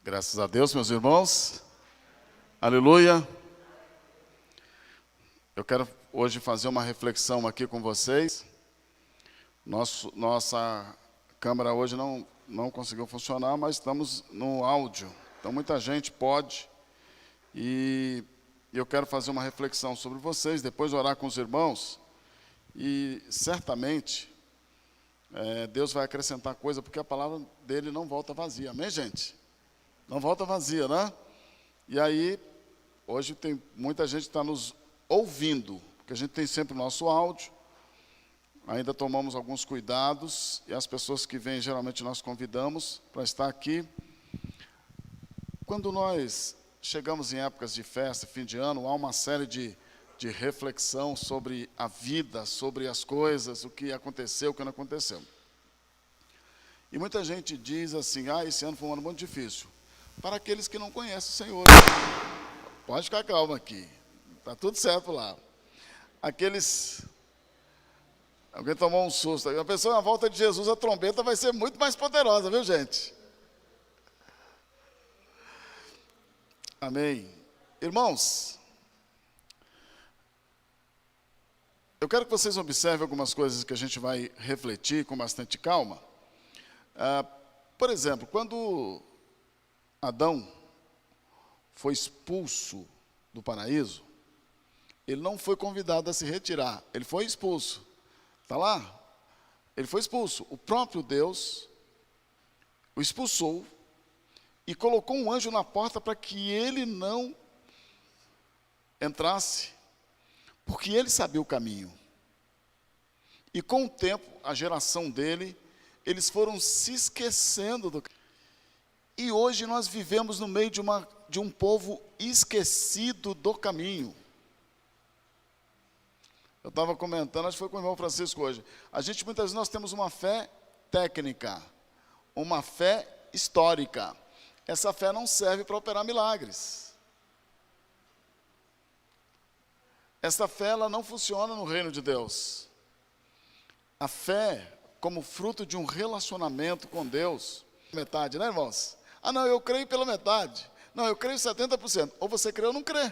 Graças a Deus, meus irmãos. Aleluia. Eu quero hoje fazer uma reflexão aqui com vocês. Nossa câmera hoje não conseguiu funcionar, mas estamos no áudio. Então, muita gente pode. E eu quero fazer uma reflexão sobre vocês, depois orar com os irmãos. E, certamente, Deus vai acrescentar coisa, porque a palavra dele não volta vazia. Amém, gente? Não volta vazia, né? E aí, hoje tem muita gente que está nos ouvindo, porque a gente tem sempre o nosso áudio, ainda tomamos alguns cuidados, e as pessoas que vêm, geralmente nós convidamos para estar aqui. Quando nós chegamos em épocas de festa, fim de ano, há uma série de reflexão sobre a vida, sobre as coisas, o que aconteceu, o que não aconteceu. E muita gente diz assim, esse ano foi um ano muito difícil. Para aqueles que não conhecem o Senhor. Pode ficar calmo aqui. Está tudo certo lá. Alguém tomou um susto. A pessoa, na volta de Jesus, a trombeta vai ser muito mais poderosa, viu, gente? Amém. Irmãos, eu quero que vocês observem algumas coisas que a gente vai refletir com bastante calma. Por exemplo, quando Adão foi expulso do paraíso, ele não foi convidado a se retirar, ele foi expulso. Está lá? Ele foi expulso. O próprio Deus o expulsou e colocou um anjo na porta para que ele não entrasse, porque ele sabia o caminho. E com o tempo, a geração dele, eles foram se esquecendo do caminho. E hoje nós vivemos no meio de um povo esquecido do caminho. Eu estava comentando, acho que foi com o irmão Francisco hoje. Muitas vezes nós temos uma fé técnica, uma fé histórica. Essa fé não serve para operar milagres. Essa fé, ela não funciona no reino de Deus. A fé, como fruto de um relacionamento com Deus, metade, né, irmãos? Não, eu creio pela metade. Não, eu creio 70%. Ou você crê ou não crê.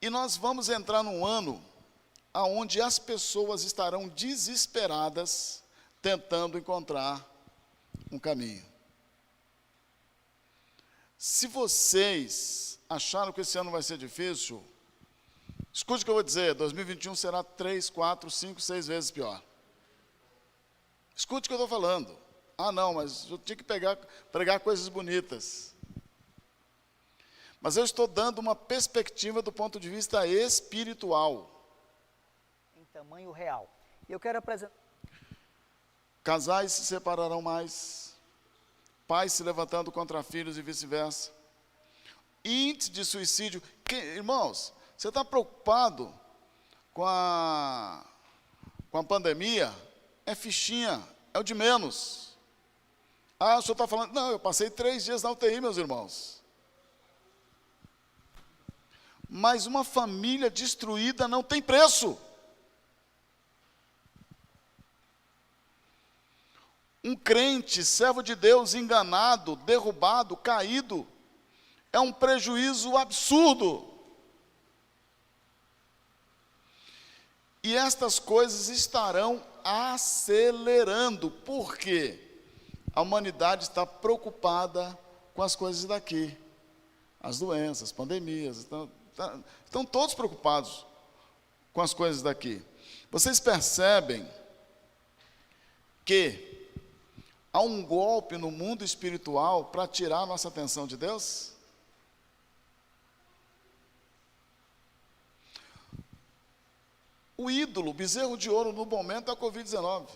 E nós vamos entrar num ano onde as pessoas estarão desesperadas tentando encontrar um caminho. Se vocês acharam que esse ano vai ser difícil, escute o que eu vou dizer, 2021 será 3, 4, 5, 6 vezes pior. Escute o que eu estou falando. Não, mas eu tinha que pregar coisas bonitas. Mas eu estou dando uma perspectiva do ponto de vista espiritual. Em tamanho real. E eu quero apresentar... Casais se separarão mais. Pais se levantando contra filhos e vice-versa. Índice de suicídio. Irmãos, você está preocupado com a pandemia? É fichinha, é o de menos. O senhor está falando... Não, eu passei 3 dias na UTI, meus irmãos. Mas uma família destruída não tem preço. Um crente, servo de Deus, enganado, derrubado, caído, é um prejuízo absurdo. E estas coisas estarão acelerando. Por quê? A humanidade está preocupada com as coisas daqui. As doenças, pandemias, estão todos preocupados com as coisas daqui. Vocês percebem que há um golpe no mundo espiritual para tirar a nossa atenção de Deus? O ídolo, o bezerro de ouro no momento é a Covid-19.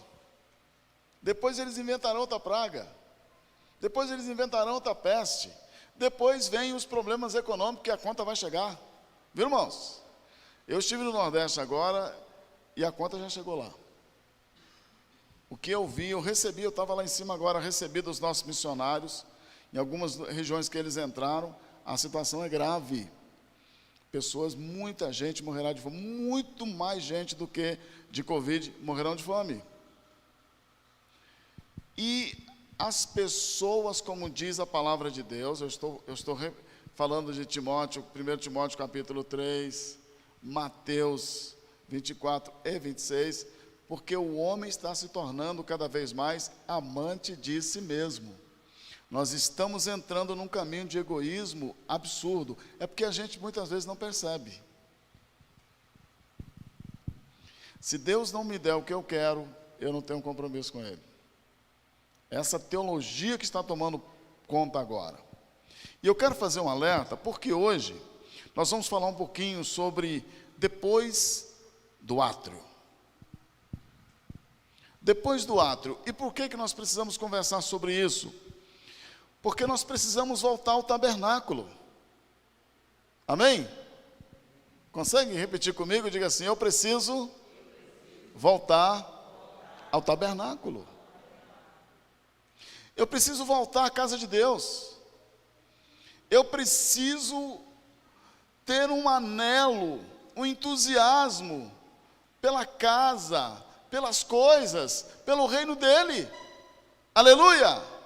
Depois eles inventarão outra praga. Depois eles inventarão outra peste. Depois vem os problemas econômicos que a conta vai chegar. Viu, irmãos? Eu estive no Nordeste agora e a conta já chegou lá. O que eu vi, eu estava lá em cima agora, recebi dos nossos missionários, em algumas regiões que eles entraram, a situação é grave. Muita gente morrerá de fome, muito mais gente do que de Covid morrerão de fome. E as pessoas, como diz a palavra de Deus, eu estou falando de Timóteo, 1 Timóteo capítulo 3, Mateus 24 e 26, porque o homem está se tornando cada vez mais amante de si mesmo. Nós estamos entrando num caminho de egoísmo absurdo. É porque a gente muitas vezes não percebe. Se Deus não me der o que eu quero, eu não tenho compromisso com Ele. Essa teologia que está tomando conta agora. E eu quero fazer um alerta, porque hoje nós vamos falar um pouquinho sobre depois do átrio. Depois do átrio. E por que nós precisamos conversar sobre isso? Porque nós precisamos voltar ao tabernáculo. Amém? Consegue repetir comigo? Diga assim: eu preciso voltar ao tabernáculo. Eu preciso voltar à casa de Deus. Eu preciso ter um anelo, um entusiasmo pela casa, pelas coisas, pelo reino dele. Aleluia!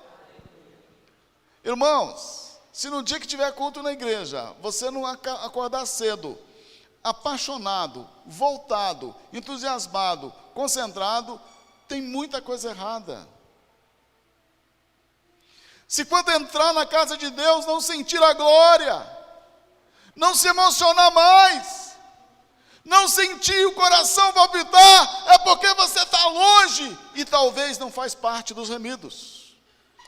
Irmãos, se no dia que tiver culto na igreja, você não acordar cedo, apaixonado, voltado, entusiasmado, concentrado, tem muita coisa errada. Se quando entrar na casa de Deus não sentir a glória, não se emocionar mais, não sentir o coração palpitar, é porque você está longe e talvez não faz parte dos remidos.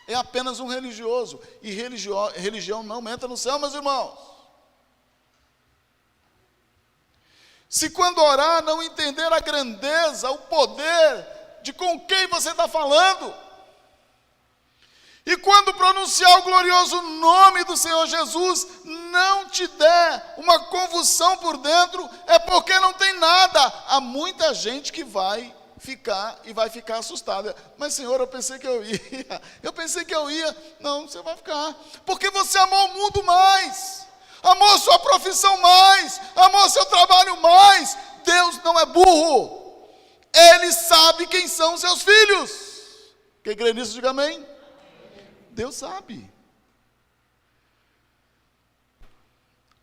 É apenas um religioso, e religião não entra no céu, meus irmãos. Se quando orar não entender a grandeza, o poder de com quem você está falando, e quando pronunciar o glorioso nome do Senhor Jesus, não te der uma convulsão por dentro, é porque não tem nada. Há muita gente que vai ficar assustada. Mas, Senhor, eu pensei que eu ia. Não, você vai ficar. Porque você amou o mundo mais, amou sua profissão mais, amou seu trabalho mais. Deus não é burro. Ele sabe quem são seus filhos. Quem crê nisso, diga amém. Deus sabe.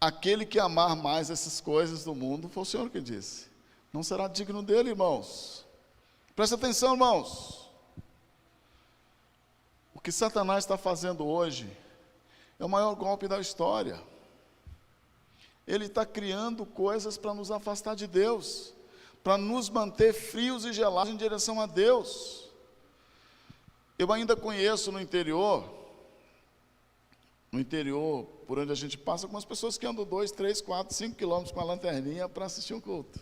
Aquele que amar mais essas coisas do mundo, foi o Senhor que disse, não será digno dele, irmãos. Presta atenção, irmãos. O que Satanás está fazendo hoje é o maior golpe da história. Ele está criando coisas para nos afastar de Deus, para nos manter frios e gelados em direção a Deus. Eu ainda conheço no interior, por onde a gente passa, algumas pessoas que andam 2, 3, 4, 5 quilômetros com a lanterninha para assistir um culto.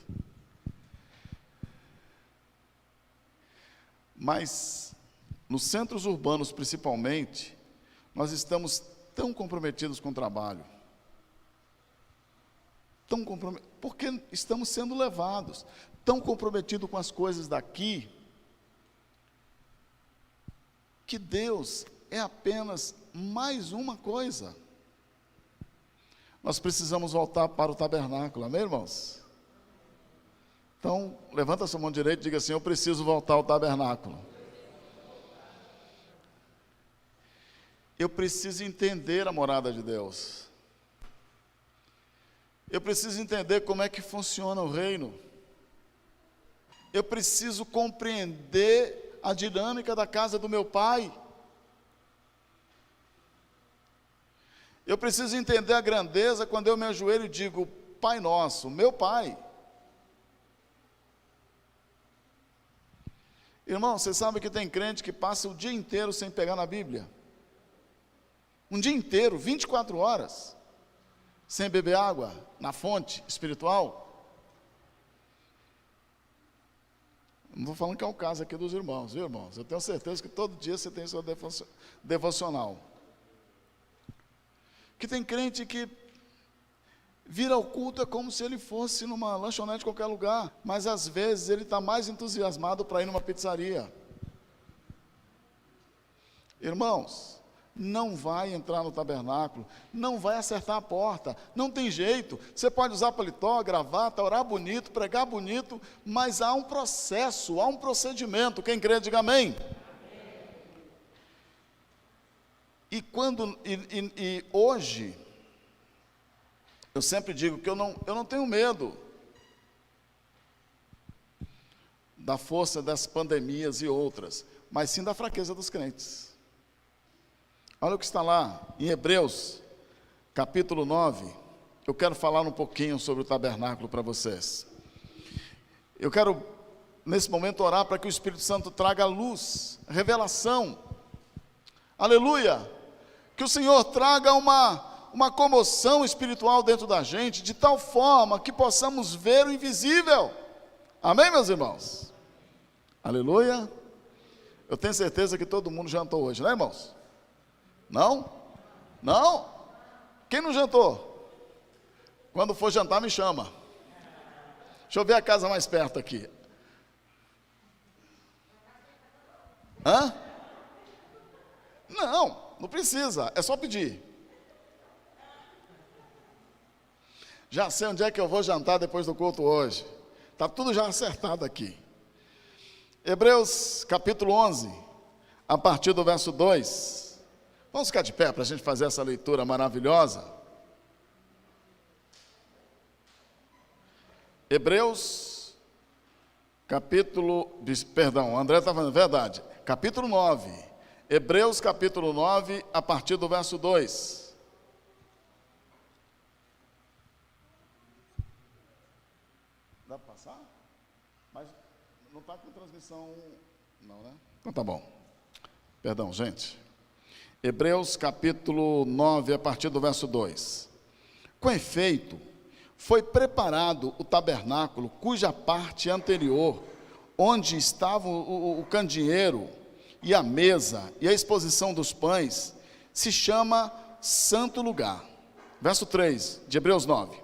Mas, nos centros urbanos principalmente, nós estamos tão comprometidos com o trabalho. Porque estamos sendo levados, tão comprometidos com as coisas daqui, que Deus é apenas mais uma coisa. Nós precisamos voltar para o tabernáculo, amém, irmãos? Então, levanta a sua mão direita e diga assim: eu preciso voltar ao tabernáculo. Eu preciso entender a morada de Deus. Eu preciso entender como é que funciona o reino. Eu preciso compreender a dinâmica da casa do meu pai. Eu preciso entender a grandeza quando eu me ajoelho e digo: Pai nosso, meu pai. Irmão, você sabe que tem crente que passa o dia inteiro sem pegar na Bíblia? Um dia inteiro, 24 horas, sem beber água na fonte espiritual? Não estou falando que é o caso aqui dos irmãos, viu, irmãos? Eu tenho certeza que todo dia você tem sua devocional. Que tem crente que vir ao culto é como se ele fosse numa lanchonete em qualquer lugar, mas às vezes ele está mais entusiasmado para ir numa pizzaria. Irmãos, não vai entrar no tabernáculo, não vai acertar a porta, não tem jeito. Você pode usar paletó, gravata, orar bonito, pregar bonito, mas há um processo, há um procedimento. Quem crê, diga amém. E hoje, eu sempre digo que eu não tenho medo da força das pandemias e outras, mas sim da fraqueza dos crentes. Olha o que está lá em Hebreus, capítulo 9. Eu quero falar um pouquinho sobre o tabernáculo para vocês. Eu quero, nesse momento, orar para que o Espírito Santo traga luz, revelação. Aleluia! Que o Senhor traga uma comoção espiritual dentro da gente, de tal forma que possamos ver o invisível. Amém, meus irmãos? Aleluia! Eu tenho certeza que todo mundo jantou hoje, né, irmãos? Não? Não? Quem não jantou? Quando for jantar, me chama. Deixa eu ver a casa mais perto aqui. Hã? Não precisa, é só pedir. Já sei onde é que eu vou jantar depois do culto hoje. Está tudo já acertado aqui. Hebreus capítulo 11, a partir do verso 2. Vamos ficar de pé para a gente fazer essa leitura maravilhosa. Hebreus, André está falando, verdade, capítulo 9, Hebreus capítulo 9, a partir do verso 2. Dá para passar? Mas não está com transmissão, não, né? Então tá bom. Perdão, gente. Hebreus capítulo 9, a partir do verso 2. Com efeito, foi preparado o tabernáculo, cuja parte anterior, onde estava o candeeiro, e a mesa, e a exposição dos pães, se chama Santo Lugar. Verso 3, de Hebreus 9.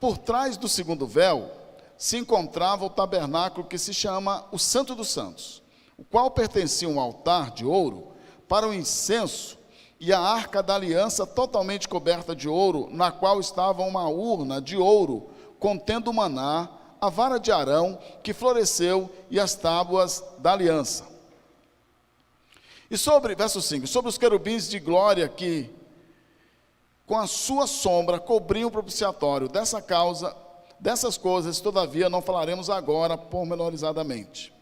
Por trás do segundo véu, se encontrava o tabernáculo que se chama o Santo dos Santos, o qual pertencia a um altar de ouro, para o incenso, e a arca da aliança totalmente coberta de ouro, na qual estava uma urna de ouro, contendo o maná, a vara de Arão, que floresceu, e as tábuas da aliança. E verso 5, sobre os querubins de glória que, com a sua sombra, cobriam o propiciatório, dessas coisas, todavia, não falaremos agora pormenorizadamente.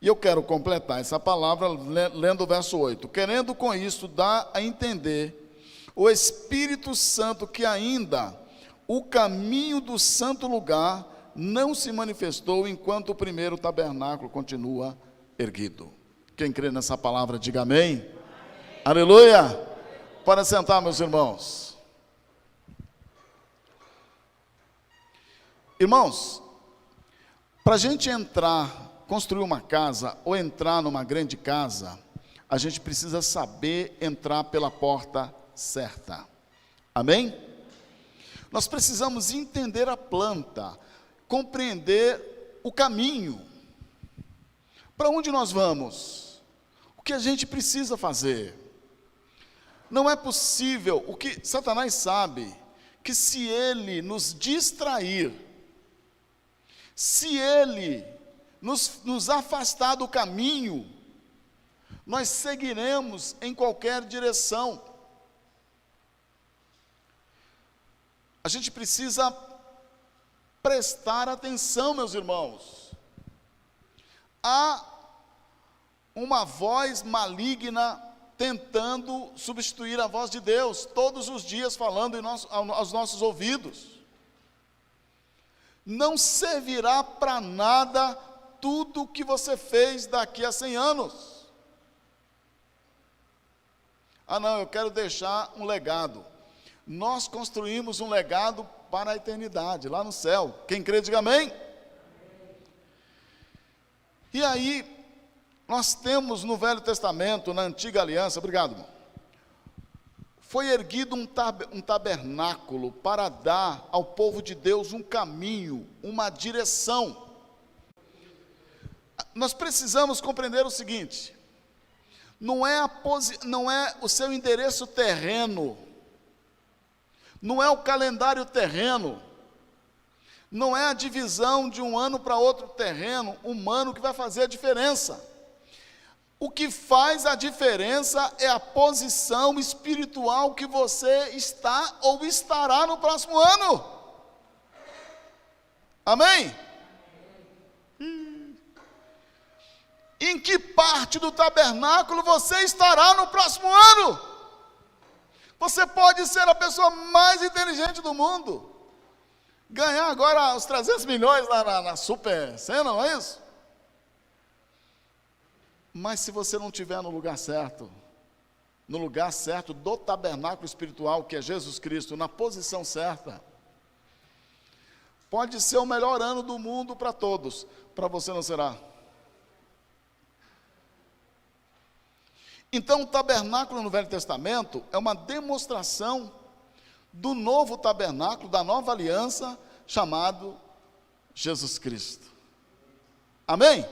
E eu quero completar essa palavra lendo o verso 8. Querendo com isso dar a entender o Espírito Santo que ainda o caminho do santo lugar não se manifestou enquanto o primeiro tabernáculo continua erguido. Quem crê nessa palavra, diga amém. Amém. Aleluia. Para sentar, meus irmãos. Irmãos, para a gente construir uma casa ou entrar numa grande casa, a gente precisa saber entrar pela porta certa. Amém? Nós precisamos entender a planta, compreender o caminho. Para onde nós vamos? O que a gente precisa fazer? Não é possível, o que Satanás sabe, que se ele nos distrair, se ele nos afastar do caminho, nós seguiremos em qualquer direção. A gente precisa prestar atenção, meus irmãos. Há uma voz maligna tentando substituir a voz de Deus, todos os dias falando aos nossos ouvidos. Não servirá para nada tudo o que você fez daqui a 100 anos. Ah não, eu quero deixar um legado. Nós construímos um legado para a eternidade, lá no céu. Quem crê, diga amém. E aí, nós temos no Velho Testamento, na Antiga Aliança, obrigado, irmão, foi erguido um tabernáculo para dar ao povo de Deus um caminho, uma direção. Nós precisamos compreender o seguinte: não é o seu endereço terreno, não é o calendário terreno, não é a divisão de um ano para outro terreno humano que vai fazer a diferença. O que faz a diferença é a posição espiritual que você está ou estará no próximo ano. Amém? Em que parte do tabernáculo você estará no próximo ano? Você pode ser a pessoa mais inteligente do mundo, ganhar agora os 300 milhões lá na super cena, não é isso? Mas se você não estiver no lugar certo do tabernáculo espiritual, que é Jesus Cristo, na posição certa, pode ser o melhor ano do mundo para todos, para você não será. Então, o tabernáculo no Velho Testamento é uma demonstração do novo tabernáculo, da nova aliança, chamado Jesus Cristo. Amém?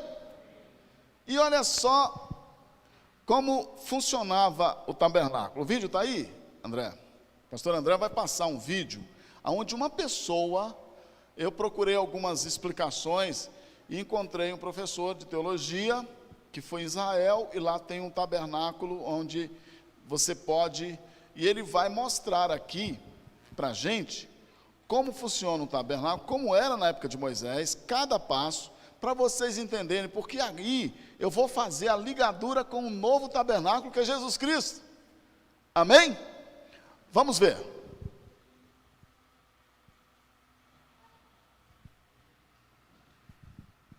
E olha só como funcionava o tabernáculo. O vídeo está aí, André? O pastor André vai passar um vídeo onde uma pessoa, eu procurei algumas explicações e encontrei um professor de teologia que foi em Israel, e lá tem um tabernáculo onde você pode, e ele vai mostrar aqui para a gente como funciona o tabernáculo, como era na época de Moisés, cada passo, para vocês entenderem, porque aí eu vou fazer a ligadura com o novo tabernáculo que é Jesus Cristo. Amém? Vamos ver.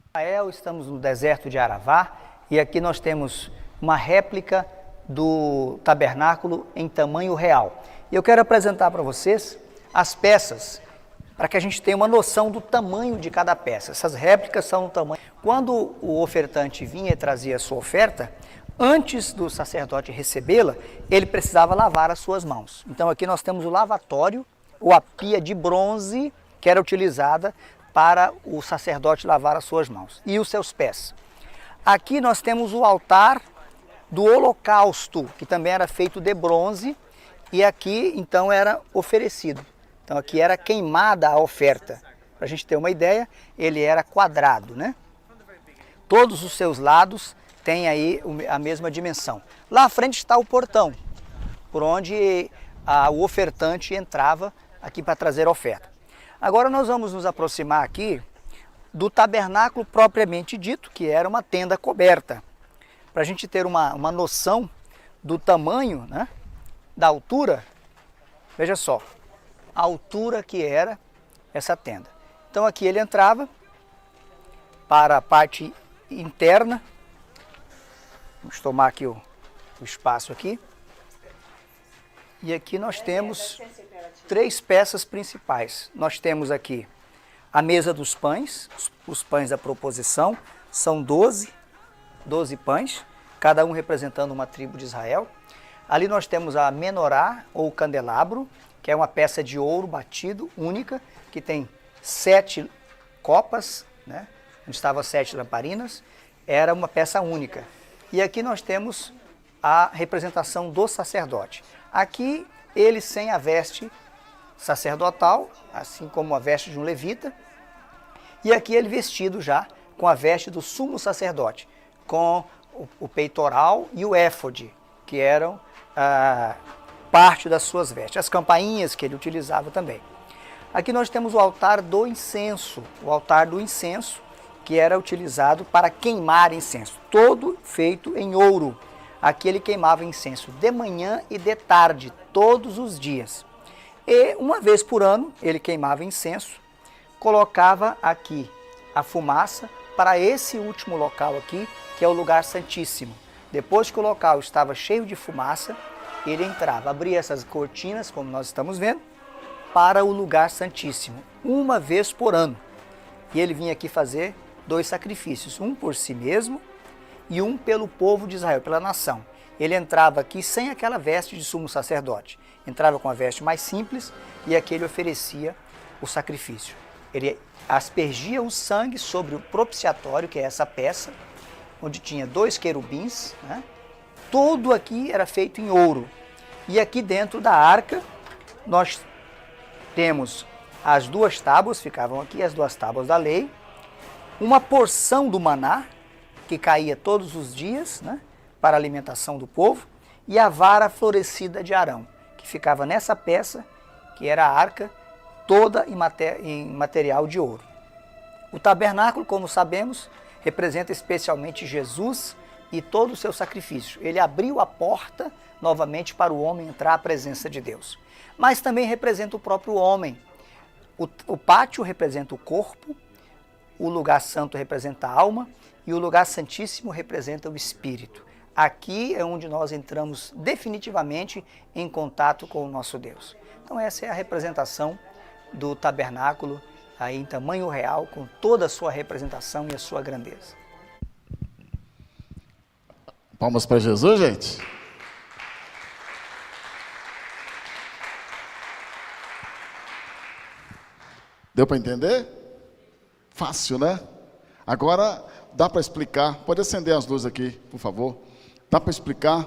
Israel, estamos no deserto de Arafá, e aqui nós temos uma réplica do tabernáculo em tamanho real. E eu quero apresentar para vocês as peças, para que a gente tenha uma noção do tamanho de cada peça. Essas réplicas são do tamanho. Quando o ofertante vinha e trazia a sua oferta, antes do sacerdote recebê-la, ele precisava lavar as suas mãos. Então aqui nós temos o lavatório, ou a pia de bronze, que era utilizada para o sacerdote lavar as suas mãos e os seus pés. Aqui nós temos o altar do holocausto, que também era feito de bronze, e aqui então era oferecido. Então aqui era queimada a oferta. Para a gente ter uma ideia, ele era quadrado, né? Todos os seus lados têm aí a mesma dimensão. Lá à frente está o portão, por onde o ofertante entrava aqui para trazer a oferta. Agora nós vamos nos aproximar aqui do tabernáculo propriamente dito, que era uma tenda coberta. Para a gente ter uma noção do tamanho, né, da altura, veja só, a altura que era essa tenda. Então aqui ele entrava para a parte interna. Vamos tomar aqui o espaço aqui. E aqui nós temos 3 peças principais. Nós temos aqui a mesa dos pães, os pães da proposição, são 12 pães, cada um representando uma tribo de Israel. Ali nós temos a menorá, ou candelabro, que é uma peça de ouro batido, única, que tem 7 copas, né, onde estavam 7 lamparinas, era uma peça única. E aqui nós temos a representação do sacerdote. Aqui ele sem a veste sacerdotal, assim como a veste de um levita, e aqui ele vestido já com a veste do sumo sacerdote, com o peitoral e o éfode, que eram parte das suas vestes, as campainhas que ele utilizava também. Aqui nós temos o altar do incenso, que era utilizado para queimar incenso, todo feito em ouro. Aqui ele queimava incenso de manhã e de tarde, todos os dias. E uma vez por ano ele queimava incenso, colocava aqui a fumaça para esse último local aqui, que é o lugar santíssimo. Depois que o local estava cheio de fumaça, ele entrava, abria essas cortinas, como nós estamos vendo, para o lugar santíssimo, uma vez por ano. E ele vinha aqui fazer 2 sacrifícios, um por si mesmo e um pelo povo de Israel, pela nação. Ele entrava aqui sem aquela veste de sumo sacerdote, entrava com a veste mais simples e aqui ele oferecia o sacrifício. Ele aspergia o sangue sobre o propiciatório, que é essa peça, onde tinha 2 querubins, né? Tudo aqui era feito em ouro. E aqui dentro da arca nós temos as 2 tábuas, ficavam aqui as 2 tábuas da lei, uma porção do maná, que caía todos os dias, né? para a alimentação do povo, e a vara florescida de Arão, que ficava nessa peça, que era a arca, toda em material de ouro. O tabernáculo, como sabemos, representa especialmente Jesus e todo o seu sacrifício. Ele abriu a porta novamente para o homem entrar à presença de Deus. Mas também representa o próprio homem. O pátio representa o corpo, o lugar santo representa a alma e o lugar santíssimo representa o espírito. Aqui é onde nós entramos definitivamente em contato com o nosso Deus. Então essa é a representação do tabernáculo aí em tamanho real, com toda a sua representação e a sua grandeza. Palmas para Jesus, gente. Deu para entender? Fácil, né? Agora dá para explicar. Pode acender as luzes aqui, por favor. Dá para explicar?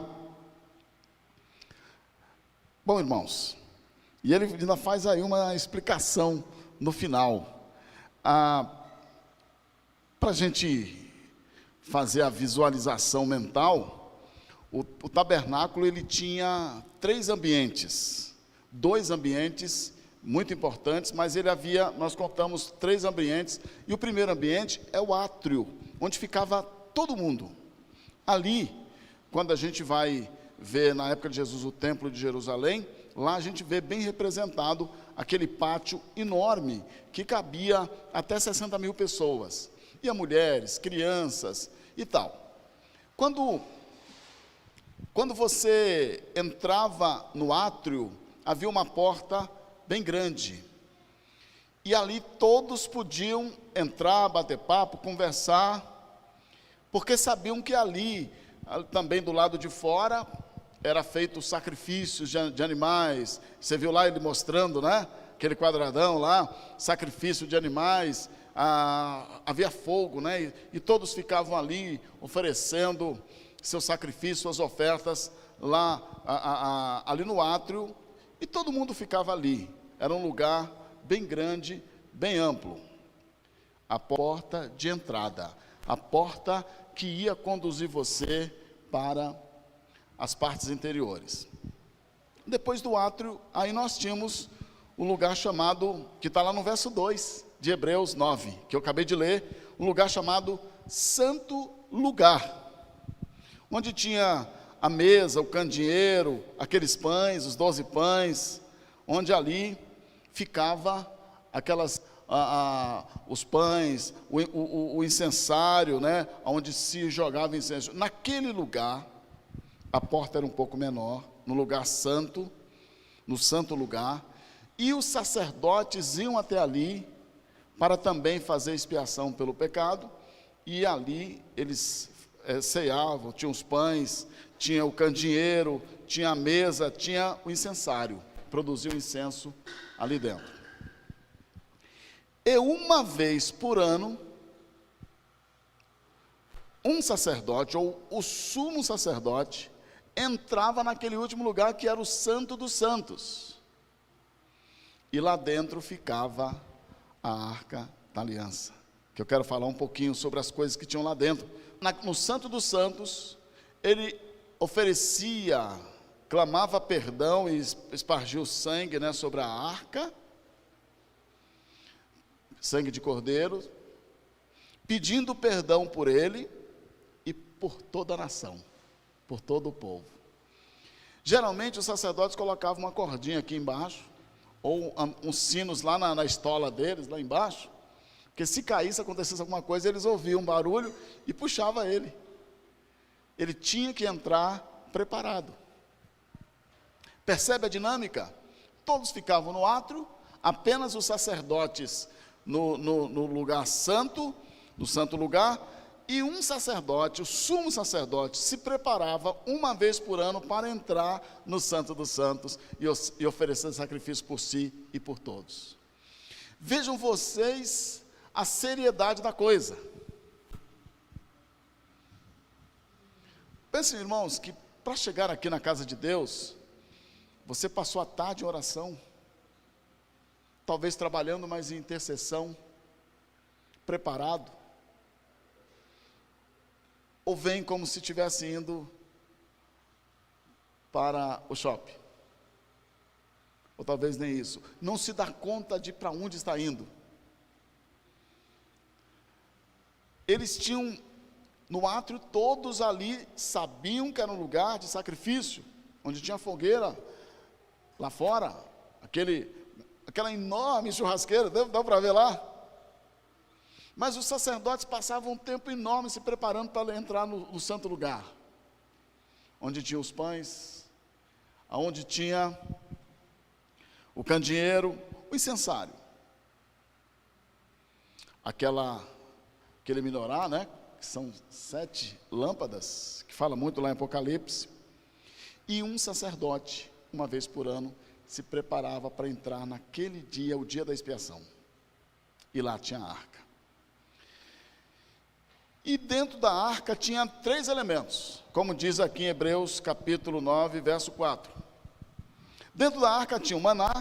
Bom, irmãos, e ele ainda faz aí uma explicação no final. Para a gente fazer a visualização mental, o tabernáculo ele tinha 3 ambientes. 2 ambientes muito importantes, mas nós contamos 3 ambientes, e o primeiro ambiente é o átrio, onde ficava todo mundo. Ali, quando a gente vai ver na época de Jesus o templo de Jerusalém, lá a gente vê bem representado aquele pátio enorme, que cabia até 60 mil pessoas, e mulheres, crianças e tal. Quando você entrava no átrio, havia uma porta bem grande, e ali todos podiam entrar, bater papo, conversar, porque sabiam que ali, também do lado de fora, era feito sacrifícios de animais. Você viu lá ele mostrando, né? Aquele quadradão lá, sacrifício de animais, havia fogo, né? E todos ficavam ali oferecendo seu sacrifício, suas ofertas lá, ali no átrio, e todo mundo ficava ali. Era um lugar bem grande, bem amplo. A porta de entrada, a porta que ia conduzir você para as partes interiores. Depois do átrio, aí nós tínhamos o lugar chamado, que está lá no verso 2 de Hebreus 9, que eu acabei de ler, um lugar chamado Santo Lugar, onde tinha a mesa, o candeeiro, aqueles pães, os 12 pães, onde ali ficava os pães, o incensário, né, onde se jogava incenso. Naquele lugar, a porta era um pouco menor, no lugar santo, no santo lugar, e os sacerdotes iam até ali para também fazer expiação pelo pecado, e ali eles ceavam, tinha os pães, tinha o candeeiro, tinha a mesa, tinha o incensário, produzia o incenso ali dentro. E uma vez por ano, um sacerdote, ou o sumo sacerdote, entrava naquele último lugar que era o Santo dos Santos. E lá dentro ficava a Arca da Aliança, que eu quero falar um pouquinho sobre as coisas que tinham lá dentro. No Santo dos Santos, ele oferecia, clamava perdão e espargia o sangue, né, sobre a arca, sangue de cordeiro, pedindo perdão por ele e por toda a nação, por todo o povo. Geralmente os sacerdotes colocavam uma cordinha aqui embaixo, ou uns sinos lá na estola deles, lá embaixo, porque se caísse, acontecesse alguma coisa, eles ouviam um barulho e puxava ele. Ele tinha que entrar preparado. Percebe a dinâmica? Todos ficavam no átrio, apenas os sacerdotes no lugar santo, no santo lugar, e um sacerdote, o sumo sacerdote, se preparava uma vez por ano para entrar no Santo dos Santos e oferecer sacrifício por si e por todos. Vejam vocês a seriedade da coisa. Pensem, irmãos, que para chegar aqui na casa de Deus, você passou a tarde em oração, talvez trabalhando mais em intercessão, preparado, ou vem como se estivesse indo para o shopping. Ou talvez nem isso. Não se dá conta de para onde está indo. Eles tinham, no átrio, todos ali sabiam que era um lugar de sacrifício, onde tinha fogueira lá fora, aquela enorme churrasqueira, dá para ver lá? Mas os sacerdotes passavam um tempo enorme se preparando para entrar no santo lugar, onde tinha os pães, onde tinha o candeeiro, o incensário, aquele menorá, né, que são 7 lâmpadas, que fala muito lá em Apocalipse, e um sacerdote, uma vez por ano, se preparava para entrar naquele dia, o dia da expiação, e lá tinha a arca. E dentro da arca tinha 3 elementos, como diz aqui em Hebreus capítulo 9, verso 4. Dentro da arca tinha o maná,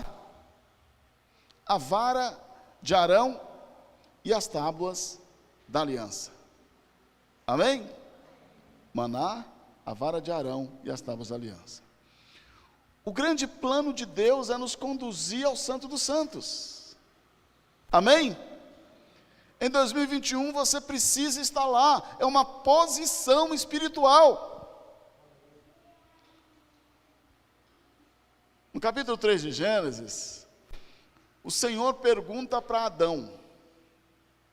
a vara de Arão e as tábuas da aliança. Amém? Maná, a vara de Arão e as tábuas da aliança. O grande plano de Deus é nos conduzir ao Santo dos Santos. Amém? Em 2021 você precisa estar lá, é uma posição espiritual. No capítulo 3 de Gênesis, o Senhor pergunta para Adão,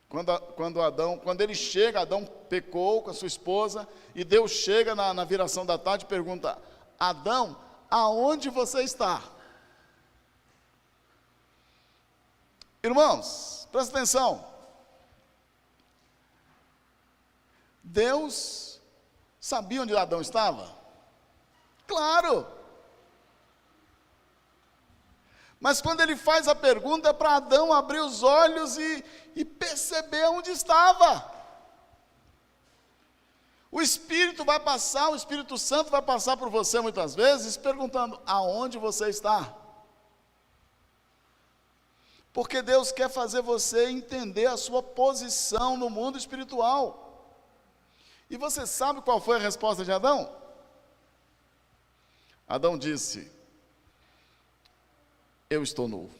quando ele chega, Adão pecou com a sua esposa, e Deus chega na viração da tarde e pergunta: Adão, aonde você está? Irmãos, presta atenção. Deus sabia onde Adão estava? Claro! Mas quando ele faz a pergunta, é para Adão abrir os olhos e perceber onde estava. O Espírito vai passar, o Espírito Santo vai passar por você muitas vezes, perguntando: aonde você está? Porque Deus quer fazer você entender a sua posição no mundo espiritual. E você sabe qual foi a resposta de Adão? Adão disse: eu estou nu.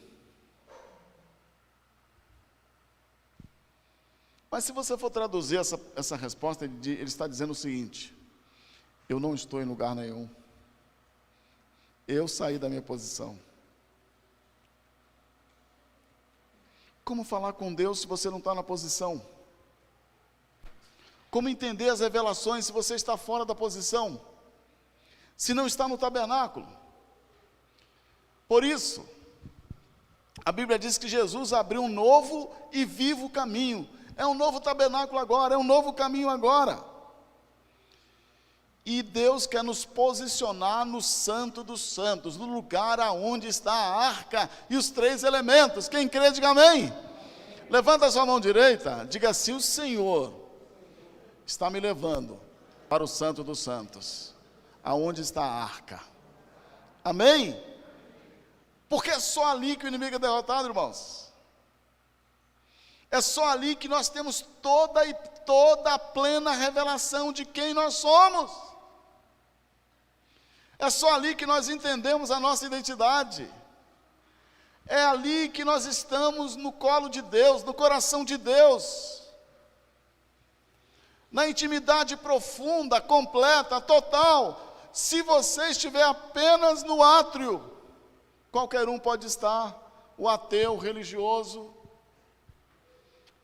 Mas se você for traduzir essa resposta, ele está dizendo o seguinte: eu não estou em lugar nenhum. Eu saí da minha posição. Como falar com Deus se você não está na posição? Como entender as revelações se você está fora da posição? Se não está no tabernáculo? Por isso, a Bíblia diz que Jesus abriu um novo e vivo caminho. É um novo tabernáculo agora, é um novo caminho agora. E Deus quer nos posicionar no Santo dos Santos, no lugar aonde está a arca e os 3 elementos. Quem crê, diga amém. Levanta a sua mão direita, diga assim: o Senhor está me levando para o Santo dos Santos, aonde está a arca. Amém? Porque é só ali que o inimigo é derrotado, irmãos. É só ali que nós temos toda a plena revelação de quem nós somos. É só ali que nós entendemos a nossa identidade. É ali que nós estamos no colo de Deus, no coração de Deus. Na intimidade profunda, completa, total. Se você estiver apenas no átrio, qualquer um pode estar, o ateu, o religioso.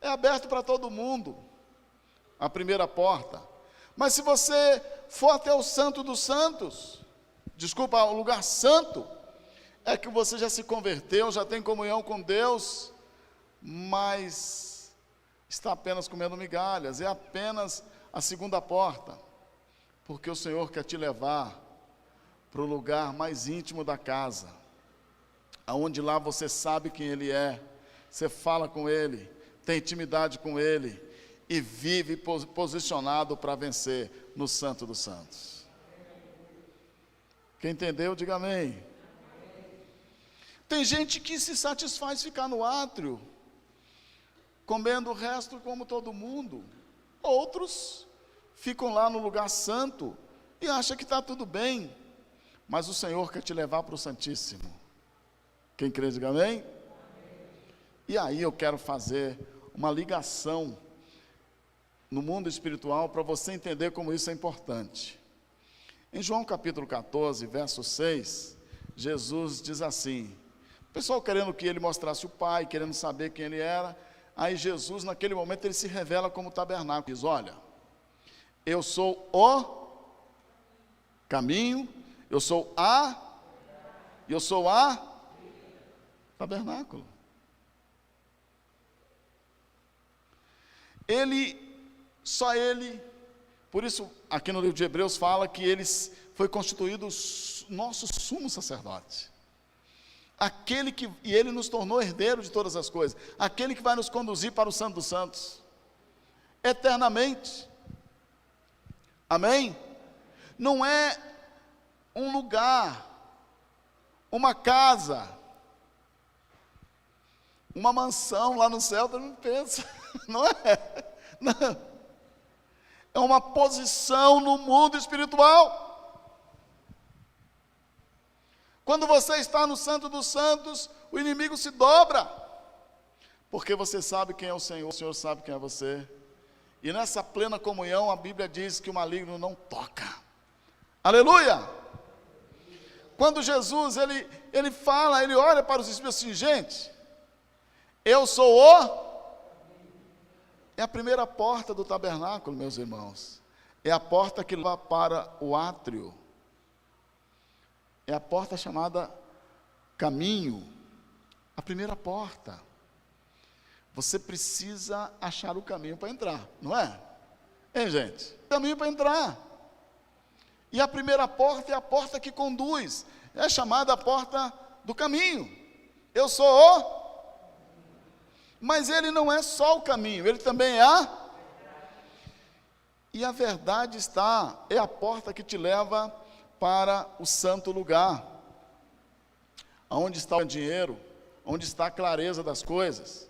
É aberto para todo mundo, a primeira porta. Mas se você for até o Santo dos Santos, o lugar santo, é que você já se converteu, já tem comunhão com Deus, mas está apenas comendo migalhas, é apenas a segunda porta, porque o Senhor quer te levar para o lugar mais íntimo da casa, aonde lá você sabe quem Ele é, você fala com Ele, tem intimidade com Ele, e vive posicionado para vencer no Santo dos Santos. Quem entendeu, diga amém. Tem gente que se satisfaz ficar no átrio, comendo o resto como todo mundo. Outros ficam lá no lugar santo e acham que está tudo bem. mas o Senhor quer te levar para o Santíssimo. Quem crê, diga amém? E aí eu quero fazer uma ligação no mundo espiritual para você entender como isso é importante. Em João capítulo 14, verso 6, Jesus diz assim, o pessoal querendo que ele mostrasse o Pai, querendo saber quem ele era, aí Jesus naquele momento ele se revela como tabernáculo, diz, olha, eu sou o caminho, eu sou a tabernáculo. Só ele, por isso aqui no livro de Hebreus fala que ele foi constituído nosso sumo sacerdote. E ele nos tornou herdeiro de todas as coisas, aquele que vai nos conduzir para o Santo dos Santos, eternamente. Amém? Não é um lugar, uma casa, uma mansão lá no céu, todo mundo pensa, não é? Não. É uma posição no mundo espiritual. Quando você está no Santo dos Santos, o inimigo se dobra, porque você sabe quem é o Senhor sabe quem é você. E nessa plena comunhão, a Bíblia diz que o maligno não toca. Aleluia! Quando Jesus, ele fala, ele olha para os espíritos assim, gente, eu sou é a primeira porta do tabernáculo, meus irmãos. É a porta que leva para o átrio. É a porta chamada caminho. A primeira porta. Você precisa achar o caminho para entrar, não é? Hein, gente? Caminho para entrar. E a primeira porta é a porta que conduz. É chamada a porta do caminho. Eu sou Mas ele não é só o caminho, ele também é E a verdade é a porta que te leva para o santo lugar. Aonde está o dinheiro, onde está a clareza das coisas,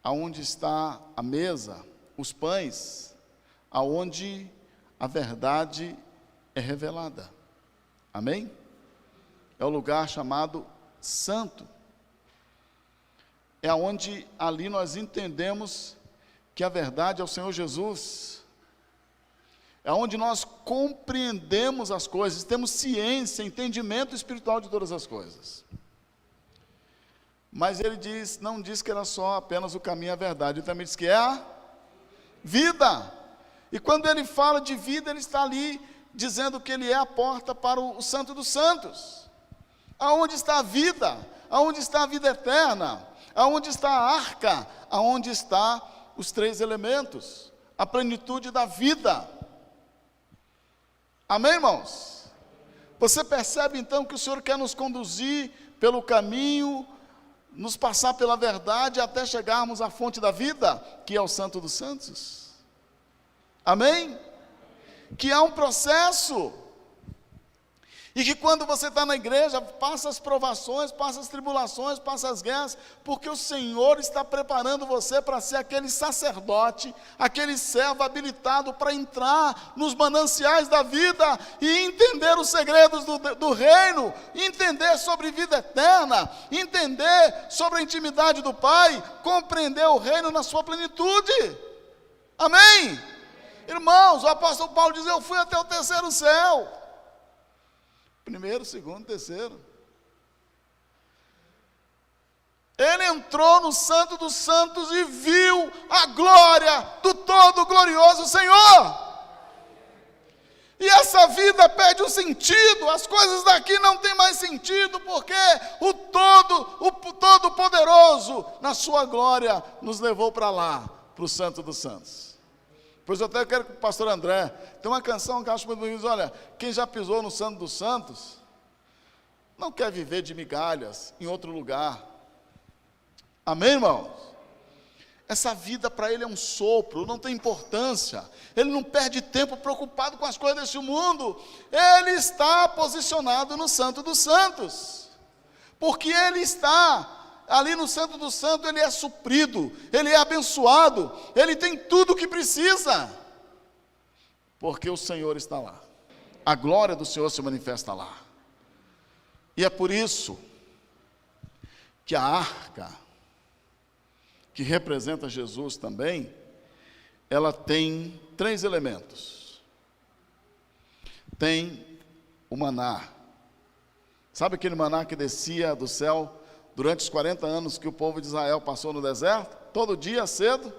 aonde está a mesa, os pães, aonde a verdade é revelada. Amém? É o lugar chamado santo. É onde ali nós entendemos que a verdade é o Senhor Jesus. É onde nós compreendemos as coisas, temos ciência, entendimento espiritual de todas as coisas. Mas ele não diz que era só apenas o caminho e a verdade, ele também diz que é a vida. E quando ele fala de vida, ele está ali dizendo que ele é a porta para o Santo dos Santos. Aonde está a vida? Aonde está a vida eterna? Aonde está a arca? Aonde está os três elementos? A plenitude da vida. Amém, irmãos? Você percebe então que o Senhor quer nos conduzir pelo caminho, nos passar pela verdade até chegarmos à fonte da vida, que é o Santo dos Santos. Amém? Que há um processo. E que quando você está na igreja, passa as provações, passa as tribulações, passa as guerras, porque o Senhor está preparando você para ser aquele sacerdote, aquele servo habilitado para entrar nos mananciais da vida e entender os segredos do reino, entender sobre vida eterna, entender sobre a intimidade do Pai, compreender o reino na sua plenitude. Amém? Irmãos, o apóstolo Paulo diz, eu fui até o terceiro céu. Primeiro, segundo, terceiro. Ele entrou no Santo dos Santos e viu a glória do todo glorioso Senhor. E essa vida perde um sentido, as coisas daqui não têm mais sentido, porque o Todo-Poderoso, na sua glória, nos levou para lá, para o Santo dos Santos. Pois eu até quero que o pastor André, tem uma canção que eu acho muito bonita, olha, quem já pisou no Santo dos Santos, não quer viver de migalhas em outro lugar. Amém, irmãos? Essa vida para ele é um sopro, não tem importância, ele não perde tempo preocupado com as coisas desse mundo, ele está posicionado no Santo dos Santos, porque ele está ali no Santo dos Santos, ele é suprido, ele é abençoado, ele tem tudo o que precisa, porque o Senhor está lá, a glória do Senhor se manifesta lá. E é por isso que a arca, que representa Jesus também, ela tem 3 elementos. Tem o maná. Sabe aquele maná que descia do céu durante os 40 anos que o povo de Israel passou no deserto? Todo dia cedo?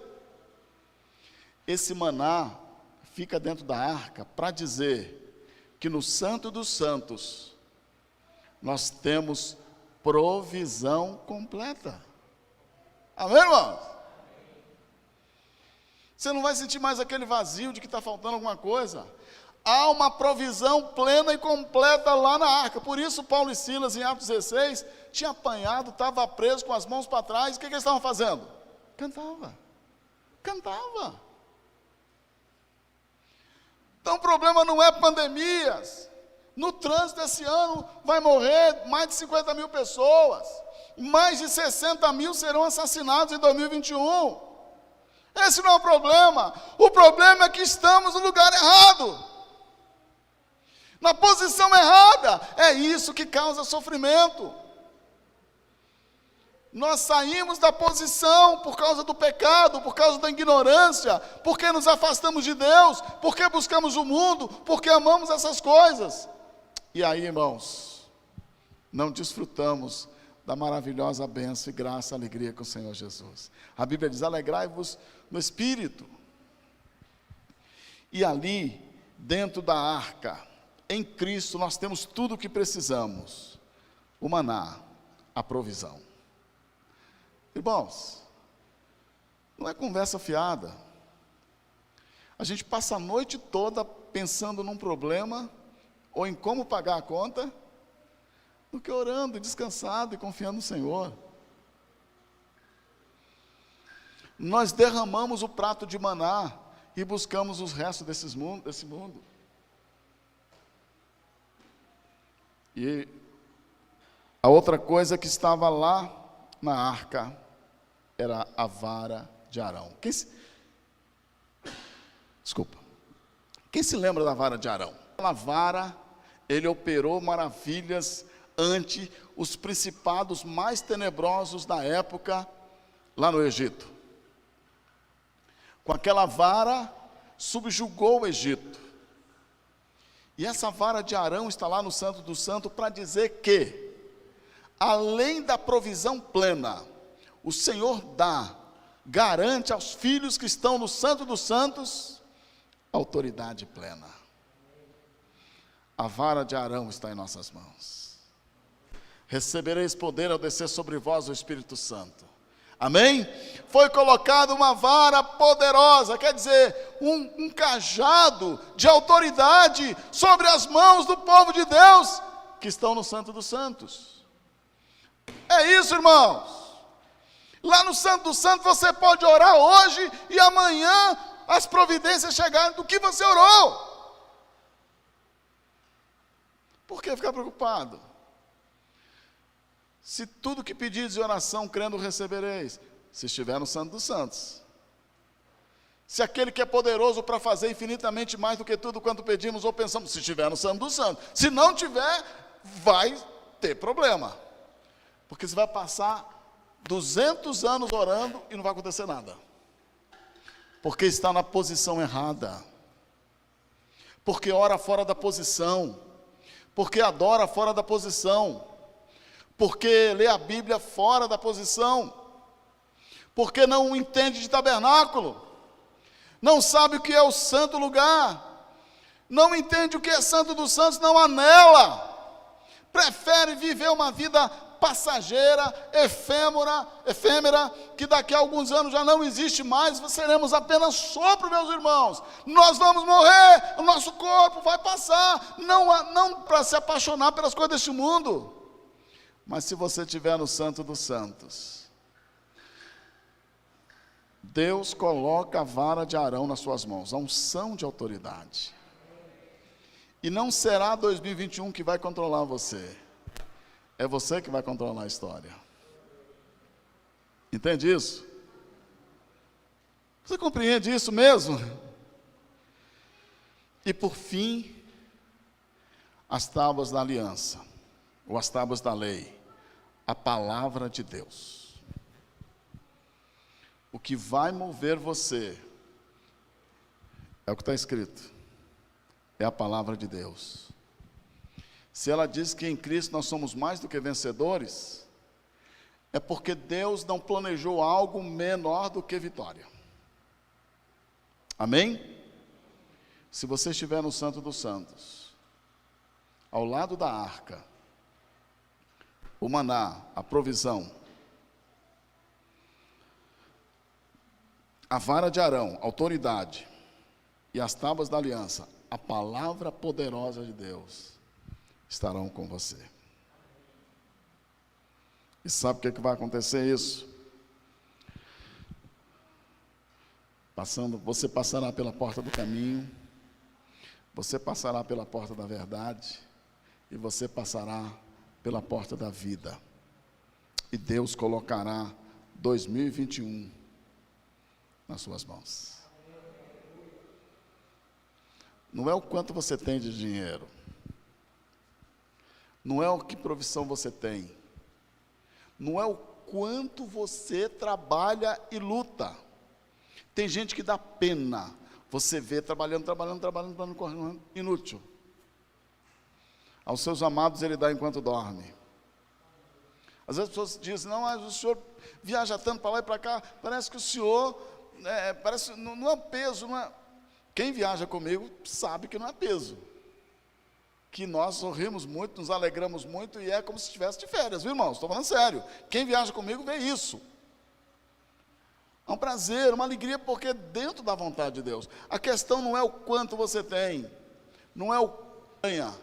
Esse maná fica dentro da arca para dizer que no Santo dos Santos nós temos provisão completa. Amém, irmãos? Você não vai sentir mais aquele vazio de que está faltando alguma coisa. Há uma provisão plena e completa lá na arca. Por isso Paulo e Silas, em Atos 16, tinha apanhado, estava preso com as mãos para trás. O que eles estavam fazendo? Cantava. Então o problema não é pandemias. No trânsito esse ano vai morrer mais de 50 mil pessoas. Mais de 60 mil serão assassinados em 2021. Esse não é o problema. O problema é que estamos no lugar errado. Na posição errada. É isso que causa sofrimento. Nós saímos da posição por causa do pecado, por causa da ignorância, porque nos afastamos de Deus, porque buscamos o mundo, porque amamos essas coisas. E aí, irmãos, não desfrutamos da maravilhosa bênção e graça e alegria com o Senhor Jesus. A Bíblia diz: alegrai-vos no Espírito. E ali, dentro da arca, em Cristo, nós temos tudo o que precisamos. O maná, a provisão. Irmãos, não é conversa fiada. A gente passa a noite toda pensando num problema, ou em como pagar a conta, do que orando, descansado e confiando no Senhor. Nós derramamos o prato de maná e buscamos os restos desse mundo. E a outra coisa que estava lá na arca era a vara de Arão. Quem se lembra da vara de Arão? Aquela vara, ele operou maravilhas ante os principados mais tenebrosos da época, lá no Egito. Com aquela vara, subjugou o Egito. E essa vara de Arão está lá no Santo do Santo para dizer que, além da provisão plena, o Senhor garante aos filhos que estão no Santo dos Santos, autoridade plena. A vara de Arão está em nossas mãos. Recebereis poder ao descer sobre vós o Espírito Santo. Amém? Foi colocada uma vara poderosa, quer dizer, um cajado de autoridade sobre as mãos do povo de Deus, que estão no Santo dos Santos. É isso, irmãos. Lá no Santo dos Santos você pode orar hoje e amanhã as providências chegarem do que você orou. Por que ficar preocupado? Se tudo que pedires em oração, crendo, recebereis. Se estiver no Santo dos Santos. Se aquele que é poderoso para fazer infinitamente mais do que tudo quanto pedimos ou pensamos, se estiver no Santo dos Santos. Se não tiver, vai ter problema. Porque você vai passar 200 anos orando e não vai acontecer nada. Porque está na posição errada. Porque ora fora da posição. Porque adora fora da posição. Porque lê a Bíblia fora da posição. Porque não entende de tabernáculo. Não sabe o que é o santo lugar. Não entende o que é Santo dos Santos, não anela. Prefere viver uma vida passageira, efêmera, que daqui a alguns anos já não existe mais, seremos apenas sopro, meus irmãos. Nós vamos morrer, o nosso corpo vai passar, não para se apaixonar pelas coisas deste mundo, mas se você estiver no Santo dos Santos, Deus coloca a vara de Arão nas suas mãos, a unção de autoridade. E não será 2021 que vai controlar você. É você que vai controlar a história. Entende isso? Você compreende isso mesmo? E por fim, as tábuas da aliança. ou as tábuas da lei? A palavra de Deus. O que vai mover você é o que está escrito, é a palavra de Deus. Se ela diz que em Cristo nós somos mais do que vencedores, é porque Deus não planejou algo menor do que vitória. Amém? Se você estiver no Santo dos Santos, ao lado da arca, o maná, a provisão, a vara de Arão, autoridade, e as tábuas da aliança, a palavra poderosa de Deus, estarão com você. E sabe o que vai acontecer isso? Você passará pela porta do caminho, você passará pela porta da verdade, e você passará pela porta da vida. E Deus colocará 2021 nas suas mãos. Não é o quanto você tem de dinheiro, não é o que profissão você tem, não é o quanto você trabalha e luta. Tem gente que dá pena, você vê trabalhando, correndo, inútil. Aos seus amados ele dá enquanto dorme. Às vezes as pessoas dizem, não, mas o senhor viaja tanto para lá e para cá, parece que o senhor, não é peso, não é... Quem viaja comigo sabe que não é peso. Que nós sorrimos muito, nos alegramos muito e é como se estivesse de férias, viu, irmãos? Estou falando sério. Quem viaja comigo vê isso. É um prazer, uma alegria, porque é dentro da vontade de Deus. A questão não é o quanto você tem, não é o ganha,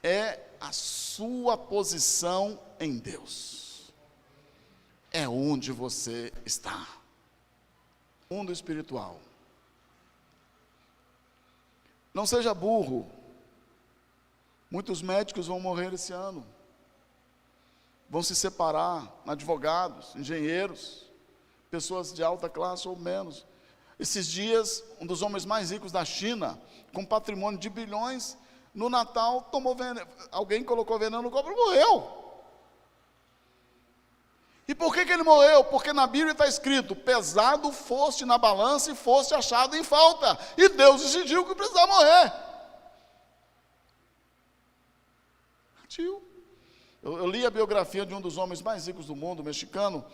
é a sua posição em Deus. É onde você está. Mundo espiritual. Não seja burro. Muitos médicos vão morrer esse ano. Vão se separar, advogados, engenheiros, pessoas de alta classe ou menos. Esses dias, um dos homens mais ricos da China, com patrimônio de bilhões, no Natal tomou veneno, alguém colocou veneno no copo e morreu. E por que ele morreu? Porque na Bíblia está escrito, pesado foste na balança e foste achado em falta. E Deus decidiu que precisava morrer. Eu li a biografia de um dos homens mais ricos do mundo, mexicano,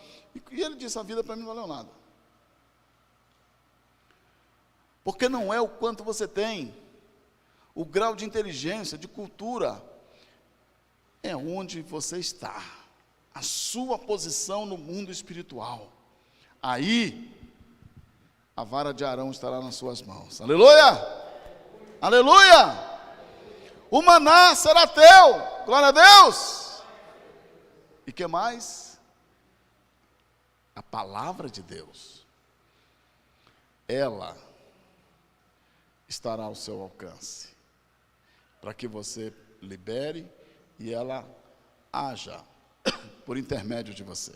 e ele disse, a vida para mim não valeu nada. Porque não é o quanto você tem, o grau de inteligência, de cultura, é onde você está. A sua posição no mundo espiritual. Aí, a vara de Arão estará nas suas mãos. Aleluia! Aleluia! O maná será teu. Glória a Deus! E que mais? A palavra de Deus. Ela estará ao seu alcance. Para que você libere e ela haja por intermédio de você.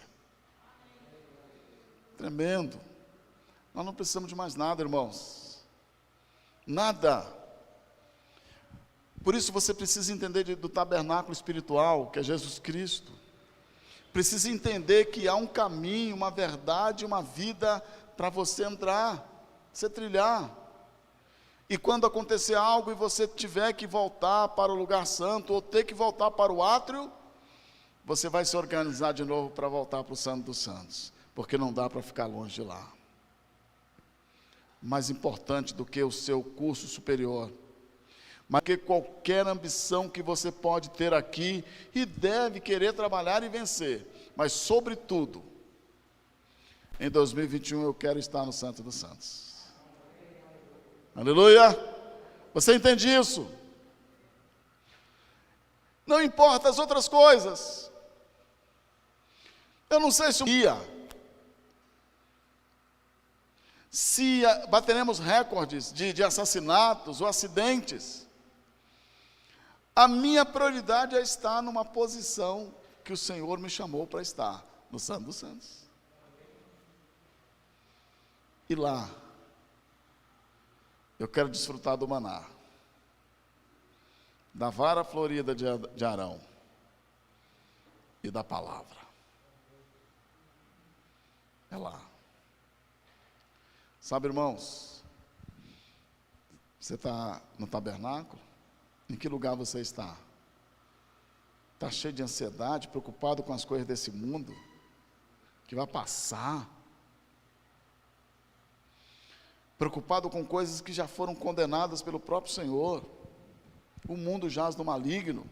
Tremendo. Nós não precisamos de mais nada, irmãos. Nada. Por isso você precisa entender do tabernáculo espiritual, que é Jesus Cristo. Precisa entender que há um caminho, uma verdade, uma vida para você entrar, você trilhar. E quando acontecer algo e você tiver que voltar para o lugar santo, ou ter que voltar para o átrio, você vai se organizar de novo para voltar para o Santo dos Santos, porque não dá para ficar longe de lá. Mais importante do que o seu curso superior, mas que qualquer ambição que você pode ter aqui, e deve querer trabalhar e vencer, mas sobretudo, em 2021 eu quero estar no Santo dos Santos. Aleluia! Você entende isso? Não importa as outras coisas. Eu não sei se bateremos recordes de assassinatos ou acidentes. A minha prioridade é estar numa posição que o Senhor me chamou para estar, no Santo dos Santos. E lá, eu quero desfrutar do maná, da vara florida de Arão, e da palavra. É lá. Sabe, irmãos, você está no tabernáculo? Em que lugar você está? Está cheio de ansiedade, preocupado com as coisas desse mundo, que vai passar? Preocupado com coisas que já foram condenadas pelo próprio Senhor? O mundo jaz no maligno.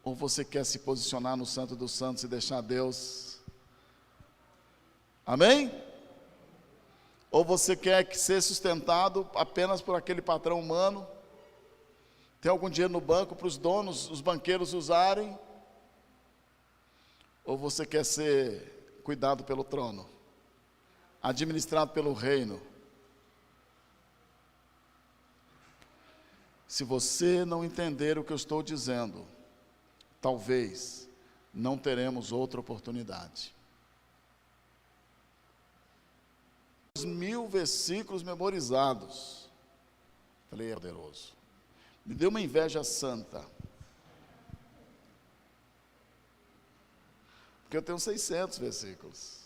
Ou você quer se posicionar no Santo dos Santos e deixar Deus? Amém? Ou você quer ser sustentado apenas por aquele patrão humano? Tem algum dinheiro no banco para os donos, os banqueiros usarem? Ou você quer ser cuidado pelo trono, administrado pelo reino? Se você não entender o que eu estou dizendo, talvez não teremos outra oportunidade. 1000 versículos memorizados. Falei, é poderoso. Me deu uma inveja santa. Porque eu tenho 600 versículos.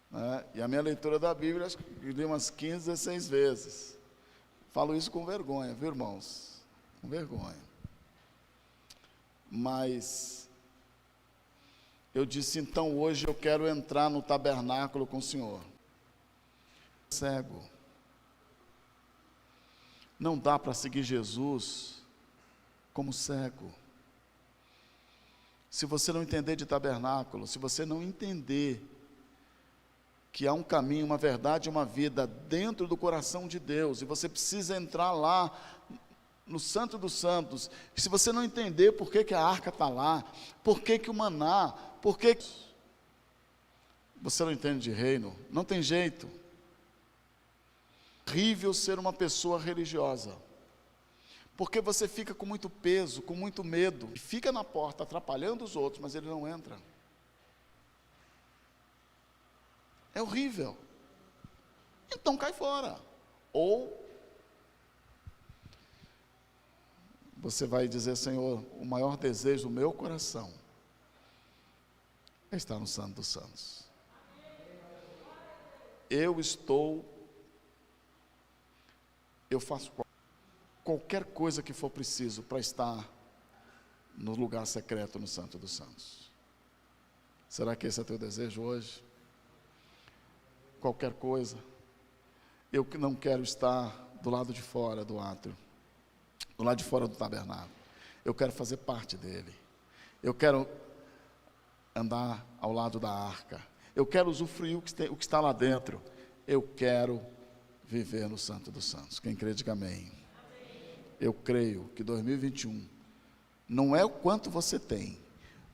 Né? E a minha leitura da Bíblia, acho que eu li umas 15, 16 vezes. Falo isso com vergonha, viu, irmãos? Com vergonha. Mas eu disse, então hoje eu quero entrar no tabernáculo com o Senhor. Cego. Não dá para seguir Jesus como cego. Se você não entender de tabernáculo, se você não entender que há um caminho, uma verdade, uma vida dentro do coração de Deus, e você precisa entrar lá no Santo dos Santos. Se você não entender por que a arca está lá, por que o maná, por que você não entende de reino, não tem jeito. É horrível ser uma pessoa religiosa, porque você fica com muito peso, com muito medo, e fica na porta atrapalhando os outros, mas ele não entra. É horrível. Então cai fora. Ou você vai dizer, Senhor, o maior desejo do meu coração é estar no Santo dos Santos. Eu faço qualquer coisa que for preciso para estar no lugar secreto no Santo dos Santos. Será que esse é teu desejo hoje? Qualquer coisa. Eu não quero estar do lado de fora do átrio, do lado de fora do tabernáculo. Eu quero fazer parte dele. Eu quero andar ao lado da arca. Eu quero usufruir o que está lá dentro. Eu quero viver no Santo dos Santos. Quem crê, diga amém. Eu creio que 2021 não é o quanto você tem,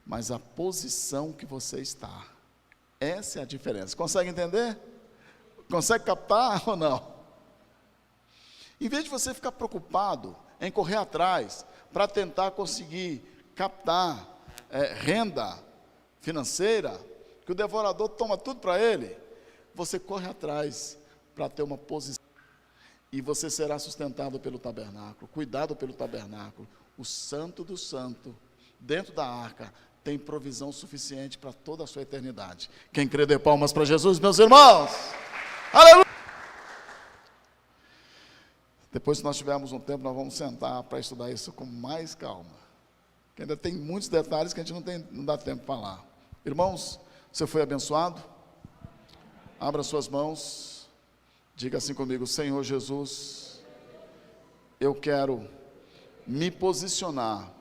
mas a posição que você está. Essa é a diferença. Consegue entender? Consegue captar ou não? Em vez de você ficar preocupado em correr atrás para tentar conseguir captar renda financeira, que o devorador toma tudo para ele, você corre atrás para ter uma posição, e você será sustentado pelo tabernáculo, cuidado pelo tabernáculo. O Santo do Santo, dentro da arca, tem provisão suficiente para toda a sua eternidade. Quem crê, dê palmas para Jesus, meus irmãos. Aleluia! Depois que nós tivermos um tempo, nós vamos sentar para estudar isso com mais calma, que ainda tem muitos detalhes que a gente não dá tempo para falar. Irmãos, você foi abençoado? Abra suas mãos. Diga assim comigo, Senhor Jesus, eu quero me posicionar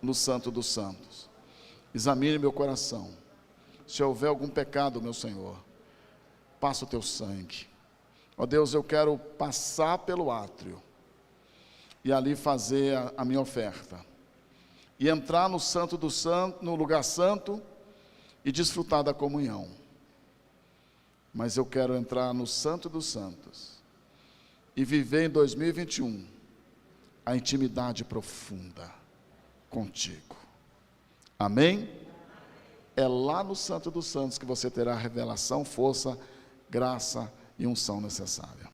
no Santo dos Santos. Examine meu coração. Se houver algum pecado, meu Senhor, passa o teu sangue. Ó Deus, eu quero passar pelo átrio e ali fazer a minha oferta. E entrar no Santo dos Santos, no lugar santo, e desfrutar da comunhão. Mas eu quero entrar no Santo dos Santos e viver em 2021 a intimidade profunda contigo. Amém? É lá no Santo dos Santos que você terá a revelação, força, graça e unção necessária.